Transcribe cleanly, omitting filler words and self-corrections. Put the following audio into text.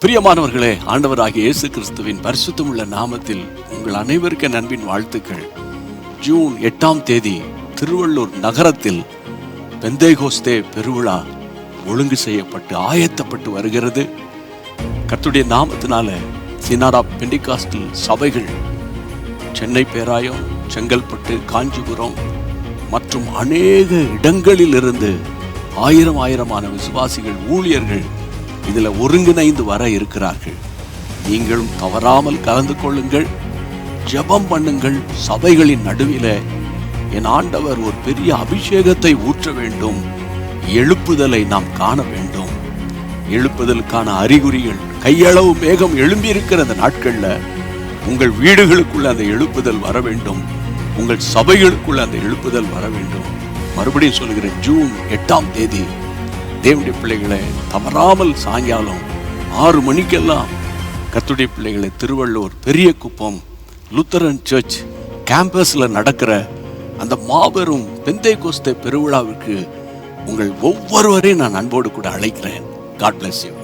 பிரியமானவர்களே, ஆண்டவராகிய இயேசு கிறிஸ்துவின் பரிசுத்தமுள்ள நாமத்தில் உங்கள் அனைவருக்கும் அன்பின் வாழ்த்துக்கள். ஜூன் 8ஆம் தேதி திருவள்ளூர் நகரத்தில் பெந்தேகோஸ்தே பெருவிழா ஒழுங்கு செய்யப்பட்டு ஆயத்தப்பட்டு வருகிறது. கர்த்தருடைய நாமத்தினால சினாரா பெண்டிகாஸ்டல் சபைகள் சென்னை, பேராயம், செங்கல்பட்டு, காஞ்சிபுரம் மற்றும் அநேக இடங்களில் இருந்து ஆயிரமான விசுவாசிகள், ஊழியர்கள் இதில் ஒருங்கிணைந்து வர இருக்கிறார்கள். நீங்களும் தவறாமல் கலந்து கொள்ளுங்கள், ஜெபம் பண்ணுங்கள். சபைகளின் நடுவில் என் ஆண்டவர் ஒரு பெரிய அபிஷேகத்தை ஊற்ற வேண்டும். எழுப்புதலை நாம் காண வேண்டும். எழுப்புதலுக்கான அறிகுறிகள் கையளவு மேகம் எழும்பி இருக்கிற அந்த நாட்களில் உங்கள் வீடுகளுக்குள்ள அந்த எழுப்புதல் வர வேண்டும். உங்கள் சபைகளுக்குள்ள அந்த எழுப்புதல் வர வேண்டும். மறுபடியும் சொல்கிறேன், ஜூன் 8ஆம் தேதி தேவனுடைய பிள்ளைகளை தவறாமல் சாயங்காலம் 6 மணிக்கெல்லாம் கர்த்தருடைய பிள்ளைகளை திருவள்ளூர் பெரிய குப்பம் லூத்தரன் சர்ச் கேம்பஸில் நடக்கிற அந்த மாபெரும் பெந்தேகோஸ்தே பெருவிழாவிற்கு உங்கள் ஒவ்வொருவரையும் நான் அன்போடு கூட அழைக்கிறேன். God bless you.